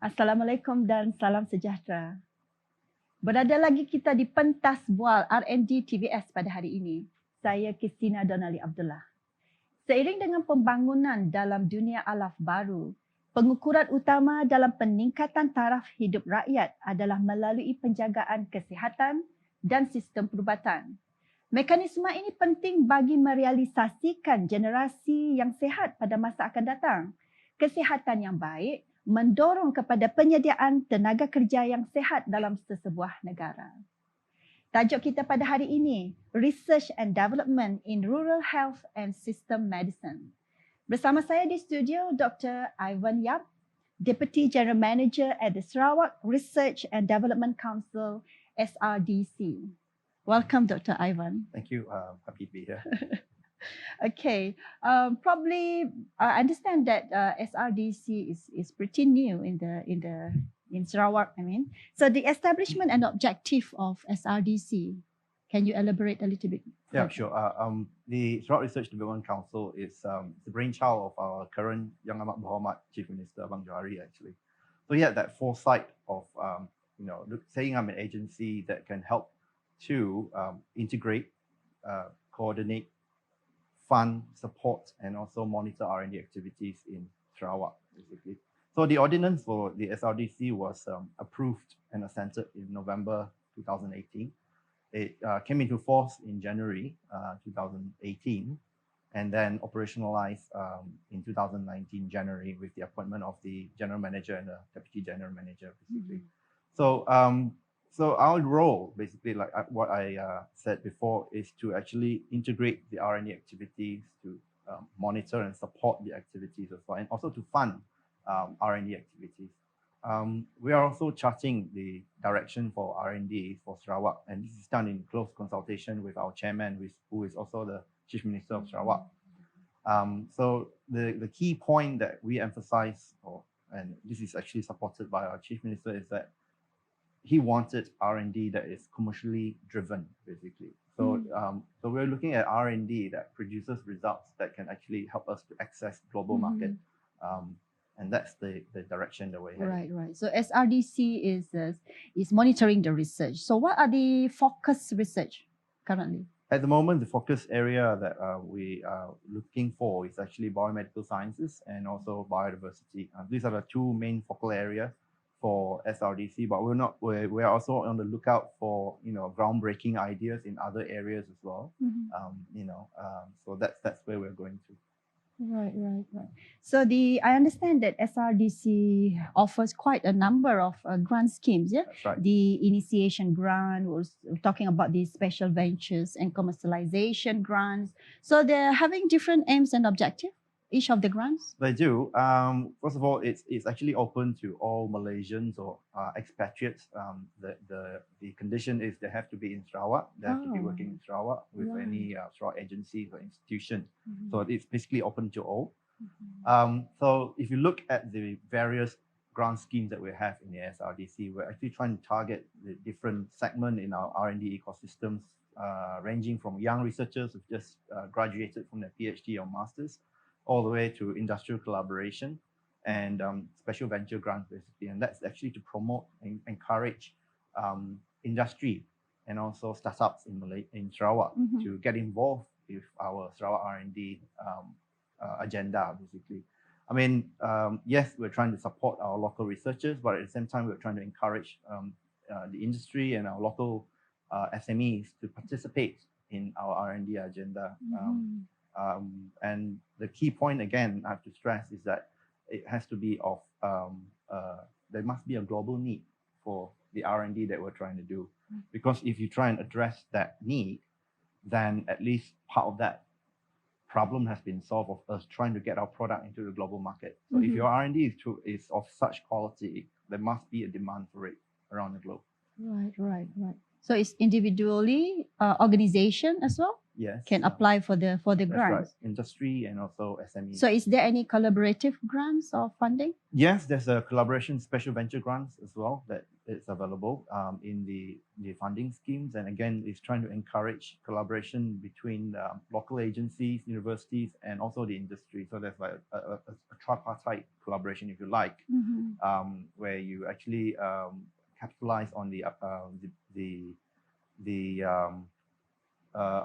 Assalamualaikum dan salam sejahtera. Berada lagi kita di pentas Bual R&D TVS pada hari ini. Saya Qistina Donna Lee Abdullah. Seiring dengan pembangunan dalam dunia alaf baru, pengukuran utama dalam peningkatan taraf hidup rakyat adalah melalui penjagaan kesihatan dan sistem perubatan. Mekanisme ini penting bagi merealisasikan generasi yang sihat pada masa akan datang. Kesihatan yang baik mendorong kepada penyediaan tenaga kerja yang sihat dalam sesebuah negara. Tajuk kita pada hari ini, Research and Development in Rural Health and System Medicine. Bersama saya di studio, Dr Ivan Yap, Deputy General Manager at the Sarawak Research and Development Council, SRDC. Welcome, Dr Ivan. Thank you. Happy to be here. Okay, probably I understand that SRDC is pretty new in Sarawak. So the establishment and objective of SRDC, can you elaborate a little bit? Yeah, sure. The Sarawak Research Development Council is the brainchild of our current Yang Amat Berhormat Chief Minister Abang Johari, actually. So he had that foresight of setting up an agency that can help to integrate, coordinate, fund, support, and also monitor R&D activities in Sarawak, basically. So the ordinance for the SRDC was approved and assented in November 2018. It came into force in January 2018, and then operationalized in 2019 January with the appointment of the General Manager and the Deputy General Manager, basically. So our role, basically, like what I said before, is to actually integrate the R&D activities, to monitor and support the activities as well, and also to fund R&D activities. We are also charting the direction for R&D for Sarawak, and this is done in close consultation with our chairman, who is also the Chief Minister of Sarawak. So the key point that we emphasize, and this is actually supported by our Chief Minister, is that he wanted R&D that is commercially driven, basically. So, so we're looking at R&D that produces results that can actually help us to access global market, and that's the direction that we're heading. Right. So SRDC is monitoring the research. So what are the focus research currently? At the moment, the focus area that we are looking for is actually biomedical sciences and also biodiversity. These are the two main focal areas for SRDC, but we're also on the lookout for groundbreaking ideas in other areas as well. So that's where we're going to. Right. So I understand that SRDC offers quite a number of grant schemes. Yeah, that's right. The initiation grant, we're talking about the special ventures and commercialization grants. So they're having different aims and objectives, each of the grants? They do. First of all, it's actually open to all Malaysians or expatriates. The condition is they have to be in Sarawak. They have to be working in Sarawak with any Sarawak agencies or institution. So it's basically open to all. So if you look at the various grant schemes that we have in the SRDC, we're actually trying to target the different segments in our R&D ecosystems, ranging from young researchers who've just graduated from their PhD or masters, all the way to industrial collaboration and special venture grants, basically. And that's actually to promote and encourage industry and also startups in Sarawak to get involved with our Sarawak R&D agenda, basically. Yes, we're trying to support our local researchers, but at the same time, we're trying to encourage the industry and our local SMEs to participate in our R&D agenda. And the key point, again, I have to stress, is that it has to be there must be a global need for the R&D that we're trying to do. Because if you try and address that need, then at least part of that problem has been solved of us trying to get our product into the global market. So if your R&D is of such quality, there must be a demand for it around the globe. Right. So it's individually, organization as well? Yes. can apply for the That's grants. right. Industry and also SME. So is there any collaborative grants or funding? Yes, there's a collaboration special venture grants as well that is available in the funding schemes. And again, it's trying to encourage collaboration between local agencies, universities, and also the industry. So there's like a tripartite collaboration, if you like, where you actually capitalize on the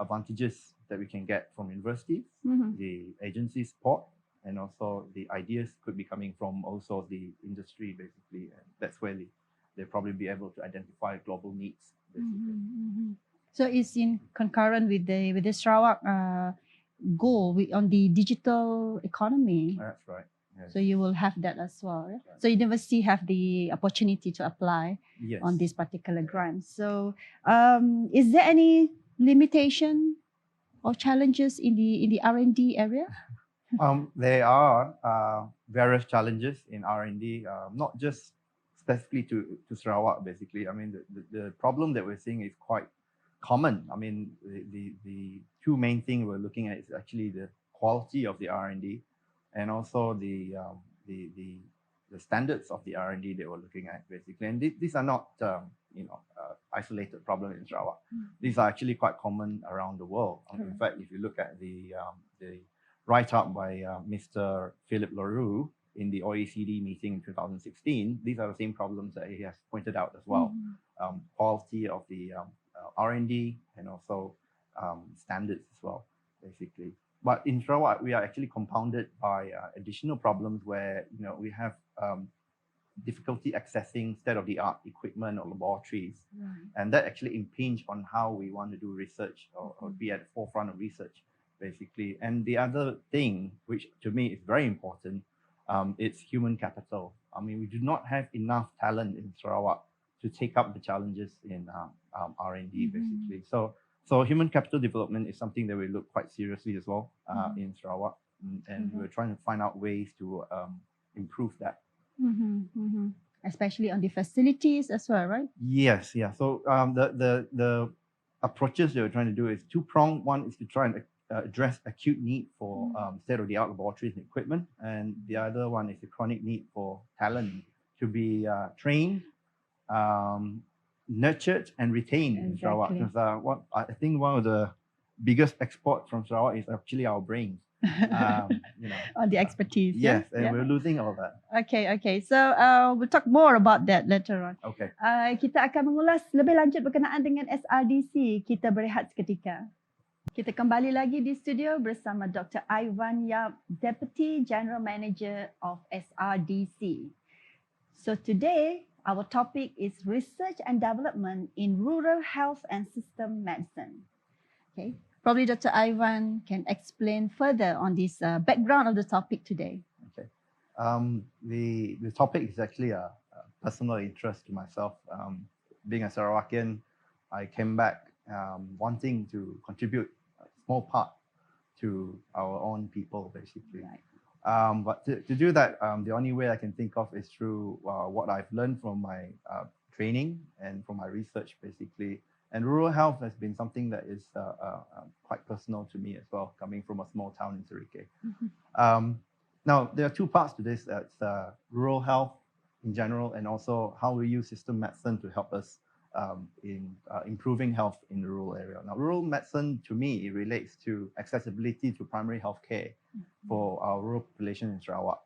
advantages that we can get from universities, the agency support, and also the ideas could be coming from also the industry, basically. And that's where they'll probably be able to identify global needs, basically. So it's in concurrent with the Sarawak goal on the digital economy. That's right. Yes. So you will have that as well. Yeah? Right. So university have the opportunity to apply on this particular grant. So is there any limitation or challenges in the R&D area? There are various challenges in R&D, not just specifically to Sarawak, basically. I mean, the problem that we're seeing is quite common. I mean, the two main things we're looking at is actually the quality of the R&D and also the standards of the R&D that we're looking at, basically. And these are not isolated problems in Sarawak. These are actually quite common around the world. In fact, if you look at the write-up by Mr. Philip LaRue in the OECD meeting in 2016, these are the same problems that he has pointed out as well. Quality of the R&D and also standards as well, basically. But in Sarawak, we are actually compounded by additional problems where we have difficulty accessing state-of-the-art equipment or laboratories, and that actually impinge on how we want to do research or be at the forefront of research, basically. And the other thing, which to me is very important, it's human capital. I mean, we do not have enough talent in Sarawak to take up the challenges in R&D, basically. So human capital development is something that we look quite seriously as well in Sarawak, and we're trying to find out ways to improve that. Especially on the facilities as well, right? Yes, yeah. So the approaches that we're trying to do is two-pronged. One is to try and address acute need for state-of-the-art laboratories and equipment, and the other one is the chronic need for talent to be trained, nurtured, and retained in Sarawak. Because I think one of the biggest exports from Sarawak is actually our brains. On the expertise. Yes, and we're losing all that. Okay. So we'll talk more about that later on. Okay. Kita akan mengulas lebih lanjut berkenaan dengan SRDC. Kita berehat seketika. Kita kembali lagi di studio bersama Dr. Ivan Yap, Deputy General Manager of SRDC. So today, our topic is research and development in rural health and system medicine. Okay. Probably Dr. Ivan can explain further on this background of the topic today. Okay. The topic is actually a personal interest to myself. Being a Sarawakian, I came back wanting to contribute a small part to our own people, basically. Right. But to do that, the only way I can think of is through what I've learned from my training and from my research, basically. And rural health has been something that is quite personal to me as well, coming from a small town in Serike. Now, there are two parts to this. That's rural health in general, and also how we use system medicine to help us in improving health in the rural area. Now, rural medicine, to me, it relates to accessibility to primary health care for our rural population in Sarawak.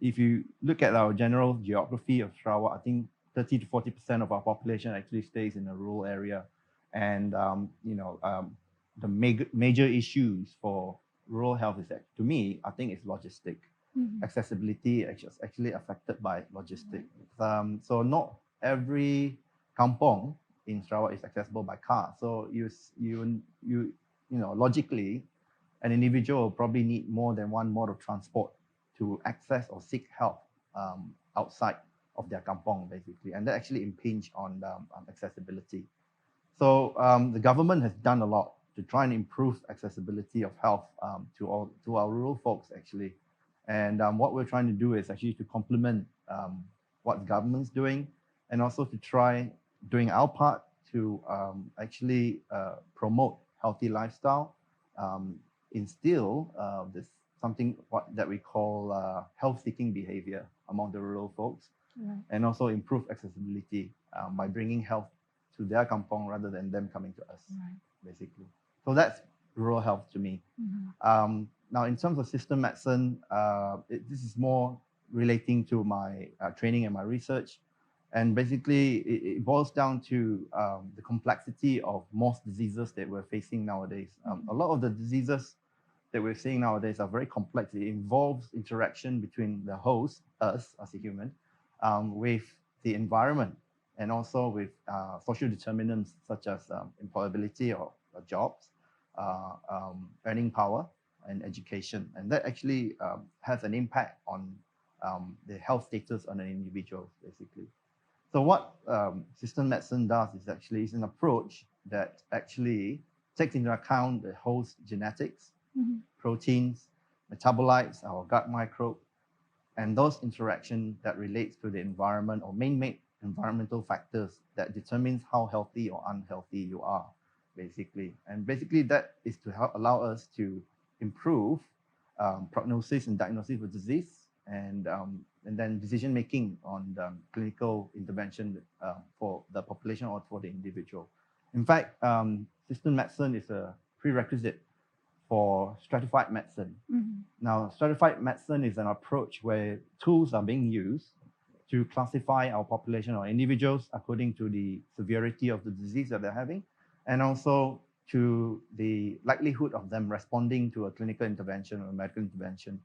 If you look at our general geography of Sarawak, I think 30 to 40% of our population actually stays in a rural area. And, the major issues for rural health is that, to me, I think it's logistic. Accessibility is actually affected by logistics. So not every kampong in Sarawak is accessible by car. So logically, an individual will probably need more than one mode of transport to access or seek help outside of their kampong, basically, and that actually impinge on accessibility. So the government has done a lot to try and improve accessibility of health to our rural folks, actually. And what we're trying to do is actually to complement what the government's doing, and also to try doing our part to actually promote healthy lifestyle, instill this something that we call health-seeking behavior among the rural folks, Right. and also improve accessibility by bringing health to their kampong rather than them coming to us, Right. basically. So that's rural health to me. Now, in terms of system medicine, this is more relating to my training and my research. And basically, it boils down to the complexity of most diseases that we're facing nowadays. A lot of the diseases that we're seeing nowadays are very complex. It involves interaction between the host, us as a human, with the environment, and also with social determinants such as employability or jobs, earning power, and education. And that actually has an impact on the health status on an individual, basically. So what system medicine does is actually is an approach that actually takes into account the host genetics, proteins, metabolites, our gut microbe, and those interactions that relates to the environment or main environmental factors that determines how healthy or unhealthy you are, basically. And basically that is to help allow us to improve prognosis and diagnosis of disease, and then decision making on the clinical intervention for the population or for the individual. In fact, system medicine is a prerequisite for stratified medicine. Now, stratified medicine is an approach where tools are being used to classify our population or individuals according to the severity of the disease that they're having, and also to the likelihood of them responding to a clinical intervention or a medical intervention.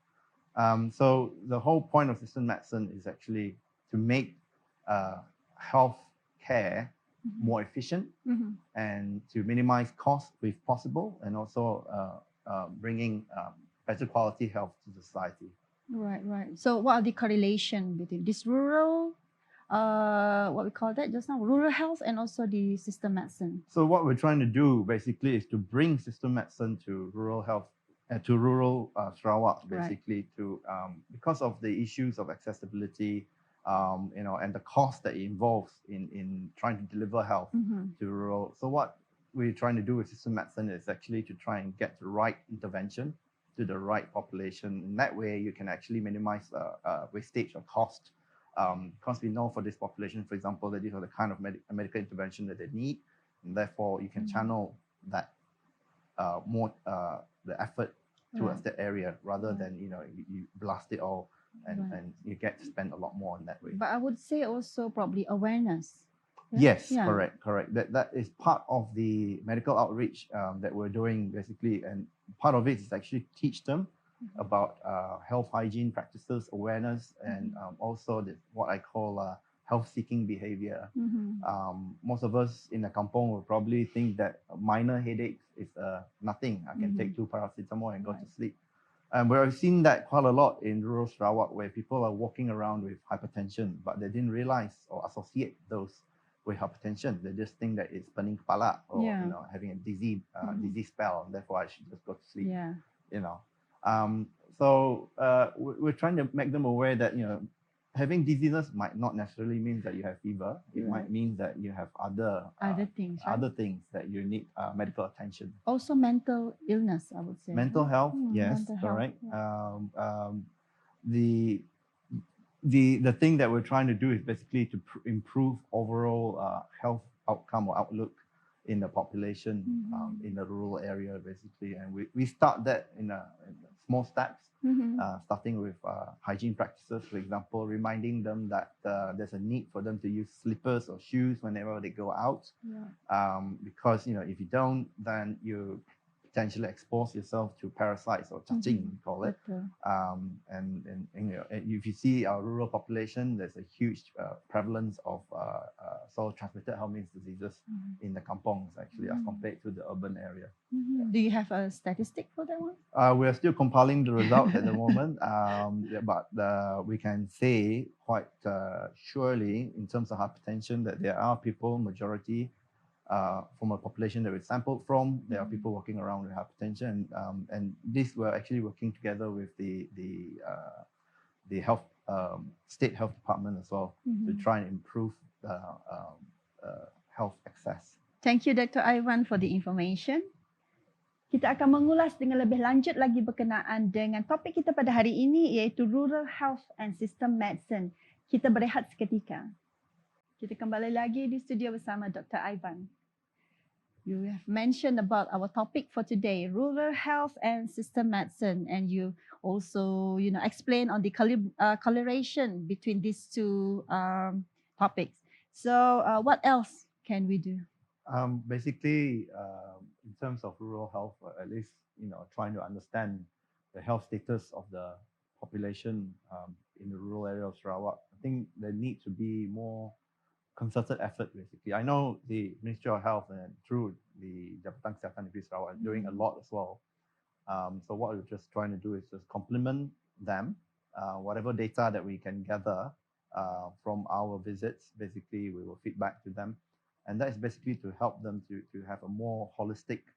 So the whole point of system medicine is actually to make health care more efficient and to minimize costs if possible, and also bringing better quality health to society. Right. So what are the correlation between this rural, what we call that just now, rural health, and also the system medicine? So what we're trying to do basically is to bring system medicine to rural health, to rural Sarawak, basically, to because of the issues of accessibility, and the cost that it involves in trying to deliver health to rural. So what we're trying to do with system medicine is actually to try and get the right intervention to the right population. In that way, you can actually minimize wastage or cost. Because we know for this population, for example, that these are the kind of medical intervention that they need, and therefore you can channel that more the effort towards that area rather than you blast it all and you get to spend a lot more on that way. But I would say also probably awareness. Yes, correct. That is part of the medical outreach that we're doing, basically, and part of it is actually teach them about health hygiene practices, awareness, and also what I call health-seeking behavior. Most of us in the kampong will probably think that minor headaches is nothing. I can take 2 paracetamol and go to sleep. We've seen that quite a lot in rural Sarawak, where people are walking around with hypertension, but they didn't realize or associate those with hypertension. They just think that it's pening kepala or having a dizzy spell, and therefore I should just go to sleep. So we're trying to make them aware that having dizziness might not necessarily mean that you have fever. It might mean that you have other things, that you need medical attention. Also mental illness, I would say. Mental health, yes, correct. The thing that we're trying to do is basically to improve overall health outcome or outlook in the population in the rural area, basically. And we start that in small steps. Starting with hygiene practices, for example, reminding them that there's a need for them to use slippers or shoes whenever they go out, because if you don't, then you potentially expose yourself to parasites or cacing, we call it. And if you see our rural population, there's a huge prevalence of soil-transmitted helminth diseases in the kampongs, actually, as compared to the urban area. Do you have a statistic for that one? We are still compiling the results at the moment, but we can say quite surely in terms of hypertension that there are people, majority, from a population that we sampled from, there are people walking around with hypertension, and this we're actually working together with the health state health department as well to try and improve health access. Thank you, Dr. Ivan, for the information. Kita akan mengulas dengan lebih lanjut lagi berkenaan dengan topik kita pada hari ini, iaitu Rural Health and System Medicine. Kita berehat seketika. Kita kembali lagi di studio bersama Dr. Ivan. You have mentioned about our topic for today, Rural Health and System Medicine, and you also, explain on the correlation between these two topics. So, what else can we do? Basically, in terms of rural health, or at least trying to understand the health status of the population in the rural area of Sarawak, I think there needs to be more concerted effort. Basically, I know the Ministry of Health and through the Jemputan Sarawak are doing a lot as well. So what we're just trying to do is just complement them, whatever data that we can gather from our visits. Basically, we will feed back to them. And that is basically to help them to have a more holistic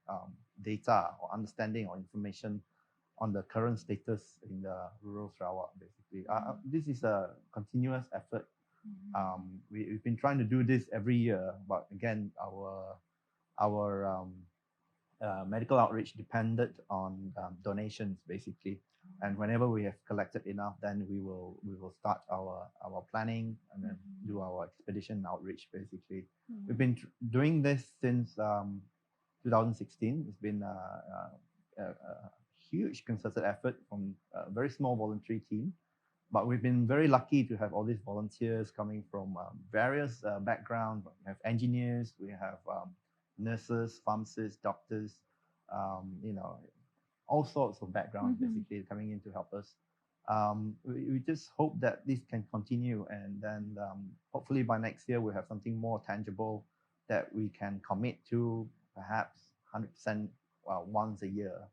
data or understanding or information on the current status in the rural Sarawak, basically. This is a continuous effort. We've been trying to do this every year, but again, our medical outreach depended on donations, basically. And whenever we have collected enough, then we will start our planning and then do our expedition outreach, basically. We've been doing this since 2016. It's been a huge concerted effort from a very small voluntary team. But we've been very lucky to have all these volunteers coming from various backgrounds. We have engineers, we have nurses, pharmacists, doctors, all sorts of backgrounds basically coming in to help us. We just hope that this can continue, and then hopefully by next year we'll have something more tangible that we can commit to, perhaps 100% once a year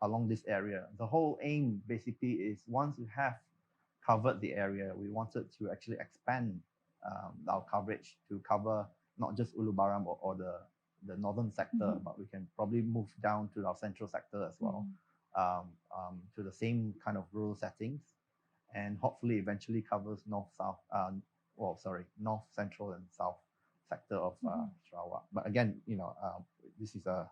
along this area. The whole aim basically is, once we have covered the area, we wanted to actually expand our coverage to cover not just Ulubaram or the northern sector, but we can probably move down to our central sector as well, to the same kind of rural settings, and hopefully eventually covers north, central and south sector of Sarawak. But again, this is a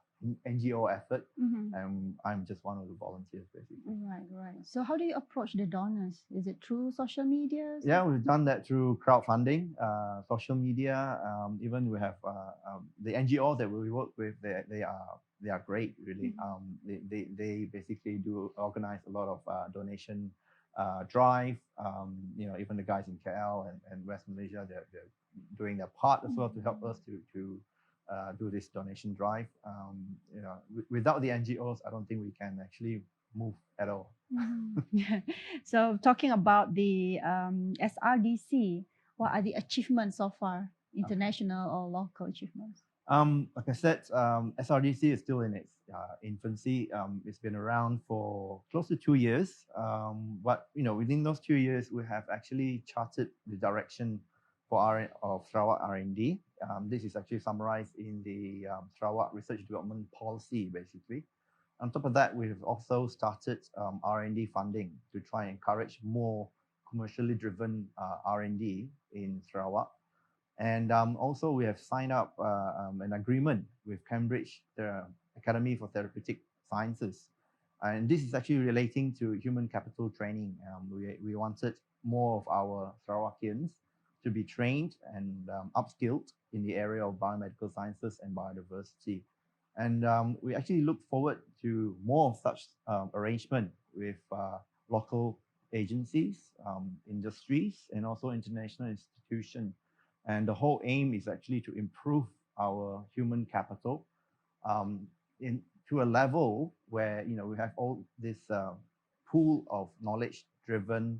NGO effort, and I'm just one of the volunteers, basically. Right. So how do you approach the donors? Is it through social media? Yeah, we've done that through crowdfunding, social media. Even we have the NGO that we work with. They are great, really. They basically do organize a lot of donation drive. Even the guys in KL and West Malaysia, they're doing their part as well to help us to do this donation drive. Without the NGOs, I don't think we can actually move at all. So talking about the SRDC, what are the achievements so far, international or local achievements? Like I said, SRDC is still in its infancy. It's been around for close to 2 years. But within those 2 years, we have actually charted the direction of Sarawak R&D. This is actually summarized in the Sarawak Research Development Policy, basically. On top of that, we've also started R&D funding to try and encourage more commercially driven R&D in Sarawak. And also we have signed up an agreement with Cambridge, the Academy for Therapeutic Sciences. And this is actually relating to human capital training. We wanted more of our Sarawakians to be trained and upskilled in the area of biomedical sciences and biodiversity. And we actually look forward to more of such arrangement with local agencies, industries, and also international institutions. And the whole aim is actually to improve our human capital to a level where we have all this pool of knowledge-driven,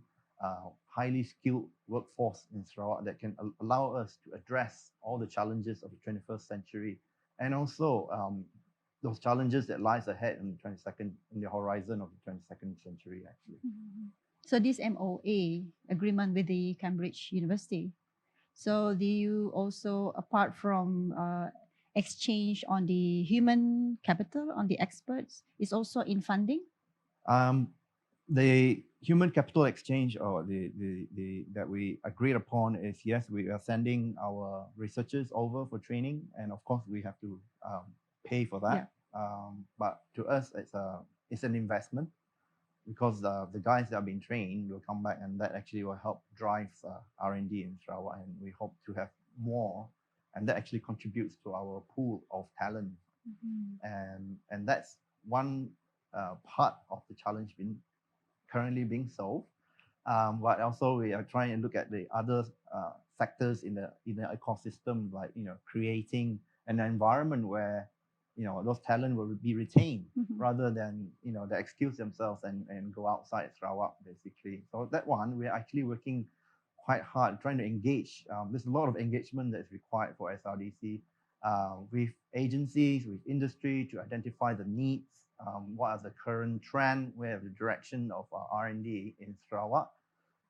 highly skilled workforce in Sarawak that can allow us to address all the challenges of the 21st century, and also those challenges that lies ahead in the horizon of the 22nd century, actually. So this MOA agreement with the Cambridge University. So do you also, apart from exchange on the human capital, on the experts, is also in funding? The human capital exchange, or the that we agreed upon, is, yes, we are sending our researchers over for training, and of course we have to pay for that. but to us, it's an investment because the guys that have been trained will come back, and that actually will help drive R&D in Sarawak, and we hope to have more, and that actually contributes to our pool of talent. And that's one part of the challenge currently being solved. But also we are trying to look at the other sectors in the ecosystem, like creating an environment where those talent will be retained rather than they excuse themselves and go outside Sarawak basically. So that one we're actually working quite hard trying to engage. There's a lot of engagement that's required for SRDC with agencies, with industry to identify the needs, what are the current trend, where the direction of R&D in Sarawak,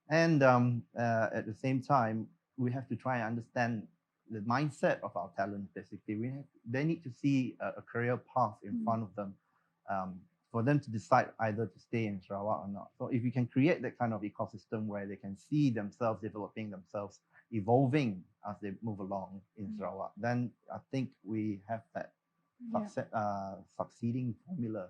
and at the same time we have to try and understand the mindset of our talent. Basically, they need to see a career path in front of them for them to decide either to stay in Sarawak or not. So if we can create that kind of ecosystem where they can see themselves developing themselves, evolving as they move along in Sarawak, then I think we have that succeeding formula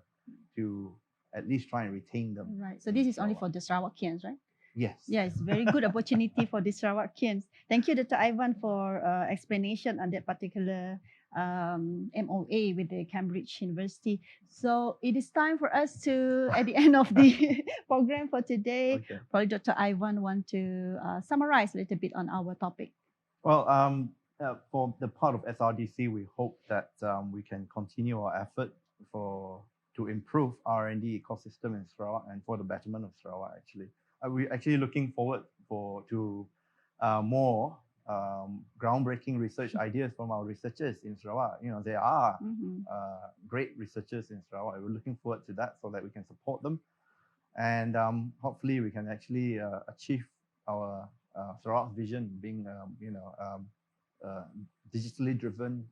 to at least try and retain them. Right. So this is only for the Sarawakians, right? Yes. Yes, very good opportunity for the Sarawakians. Thank you, Dr. Ivan, for explanation on that particular MOA with the Cambridge University. So it is time for us to, at the end of the program for today, probably Dr. Ivan want to summarize a little bit on our topic. Well, for the part of SRDC, we hope that we can continue our effort to improve R&D ecosystem in Sarawak and for the betterment of Sarawak. Actually, we're actually looking forward to more groundbreaking research ideas from our researchers in Sarawak. There are great researchers in Sarawak. We're looking forward to that so that we can support them, and hopefully we can actually achieve our Sarawak vision, being digitally driven,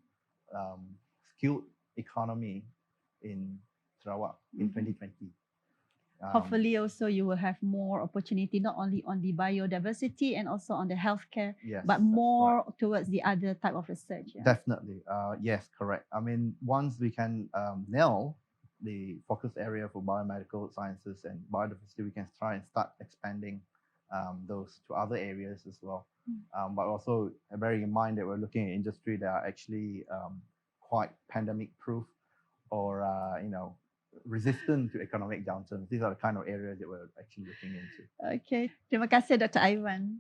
skilled economy in Sarawak in 2020. Hopefully also you will have more opportunity, not only on the biodiversity and also on the healthcare, but more towards the other type of research. Yeah? Definitely. Yes, correct. I mean, once we can nail the focus area for biomedical sciences and biodiversity, we can try and start expanding those to other areas as well. But also bearing in mind that we're looking at industry that are actually quite pandemic proof or resistant to economic downturns. These are the kind of areas that we're actually looking into. Okay, terima kasih Dr. Ivan.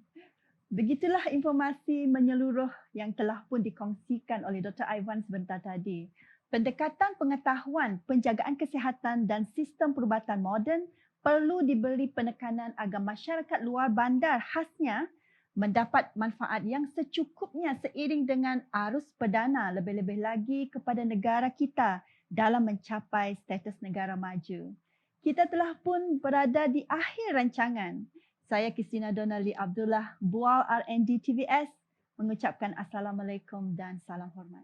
Begitulah informasi menyeluruh yang telah pun dikongsikan oleh Dr. Ivan sebentar tadi. Pendekatan pengetahuan, penjagaan kesihatan dan sistem perubatan moden perlu diberi penekanan agar masyarakat luar bandar khasnya mendapat manfaat yang secukupnya seiring dengan arus perdana lebih-lebih lagi kepada negara kita dalam mencapai status negara maju. Kita telah pun berada di akhir rancangan. Saya Qistina Donna Lee Abdullah, Bual R&D TVS, mengucapkan Assalamualaikum dan salam hormat.